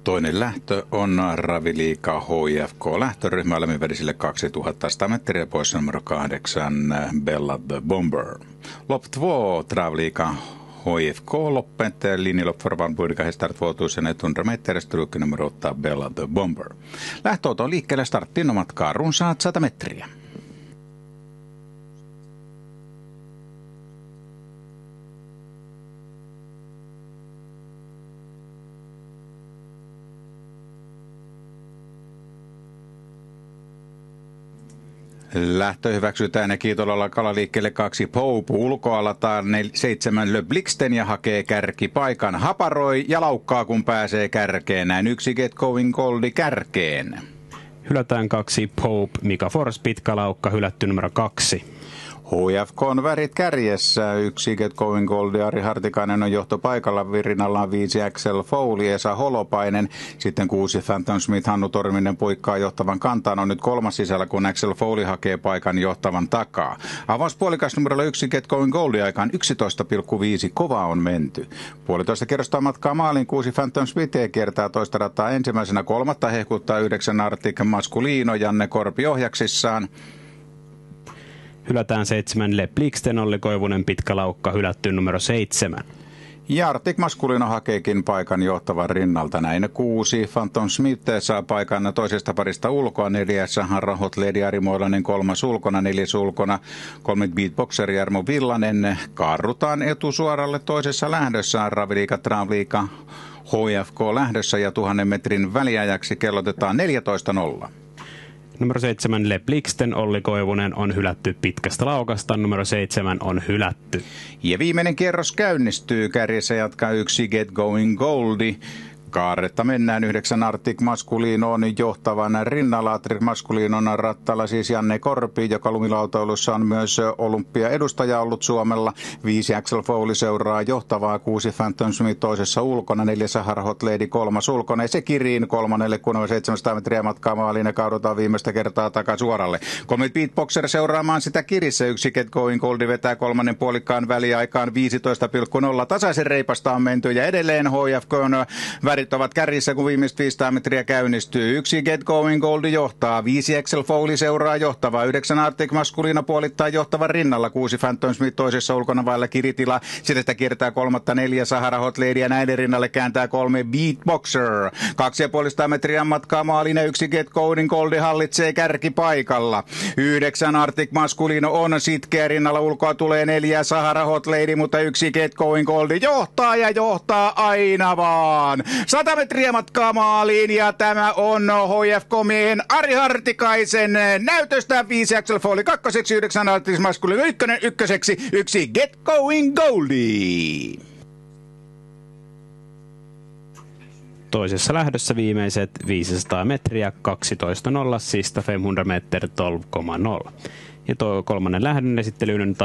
Toinen lähtö on Raviliiga HIFK lähtöryhmä lämminvärisille 2100 metriä pois numero 8 Bella the Bomber. Lopp 2 Travliiga HIFK loppet linjelopp för Vanburga hästar 2100 meter strukki numero 8 Bella the Bomber. Lähtöauto on liikkeelle starttiin matkaa runsaat 100 metriä. Lähtö hyväksytään ja kiitolalla kalaliikkeelle 2 Pope. Ulkoalataan 7 Le Blixten ja hakee kärkipaikan. Haparoi ja laukkaa kun pääsee kärkeen. Näin 1 Get Going Goldi kärkeen. Hylätään 2 Pope. Mika Force pitkä laukka hylätty numero 2. HIFK on värit kärjessä. 1 Get Going Gold, Ari Hartikainen on johtopaikalla. Rinnallaan 5 Axel Foley, Esa Holopainen. Sitten 6 Phantom Smith, Hannu Torminen poikkaa johtavan kantaan. On nyt 3. sisällä, kun Axel Foley hakee paikan johtavan takaa. Avauspuolikas numerolla 1 Get Going Gold aikaan 11,5. Kova on menty. Puolitoista kerrosta matkaa maalin. 6 Phantom Smith kiertää toista rataa ensimmäisenä. 3. hehkuttaa 9 Arctic Masculino, Janne Korpi ohjaksissaan. Hylätään 7 Le Blixten, Olli Koivunen pitkä laukka hylätty numero 7. Ja Arctic Masculino hakeekin paikan johtavan rinnalta. Näin 6 Phantom Smith saa paikan toisesta parista ulkoa. 4 Rahot Lady Arimoilainen 3 ulkona, 4 ulkona. 3 Beatboxer Jarmo Villanen. Karrutaan etusuoralle toisessa lähdössä. Raviliiga Travliiga HIFK lähdössä ja 1000 metrin väliajaksi kellotetaan 14.0. Numero 7 Le Blixten, Olli Koivunen on hylätty pitkästä laukasta. Numero 7 on hylätty. Ja viimeinen kierros käynnistyy. Kärjessä jatkaa 1 Get Going Goldi. Kaaretta mennään 9 Arctic Masculino on johtavan rinnalla. Arctic Masculinon rattalla siis Janne Korpi, joka lumilautailussa on myös olympiaedustaja ollut Suomella. 5 Axel Foley seuraa johtavaa, 6 Phantom Smith toisessa ulkona, 4 Harhot Lady 3 ulkona ja se Kiriin 3. kun on 700 metriä matkaa maaliin ja kaudutaan viimeistä kertaa takasuoralle. 3 Beatboxer seuraamaan sitä Kirissä. 1 Get Going Goldi vetää 3. puolikkaan väliaikaan 15,0. Tasaisen reipasta on menty ja edelleen HIFK on värit ovat kärjissä, kun viimeiset 500 metriä käynnistyy. 1 Get Going Gold johtaa, 5 Axel Foley seuraa johtavaa, 9 Arctic Masculino puolittaa johtavan rinnalla, 6 Phantom Smith toisessa ulkona vailla Kiritila, sitten sitä kiertää 3. 4 Sahara Hot Lady ja näiden rinnalle kääntää 3 Beatboxer. 2,5 metriä matkaa maalin ja 1 Get Going Gold hallitsee kärkipaikalla. 9 Arctic Masculino on sitkeä rinnalla, ulkoa tulee 4 Sahara Hot Lady, mutta 1 Get Going Gold johtaa ja johtaa aina vaan. 100 metriä matkaa maaliin ja tämä on HIFK-miehen Ari Hartikaisen näytöstä. 5 Axel Foley 2, 9 Arctic Masculino 1, 1 Get Going Goldie. Toisessa lähdössä viimeiset 500 metriä 12.0, sista 500 meter 12,0. Ja tuo 3. lähdön esittelyyn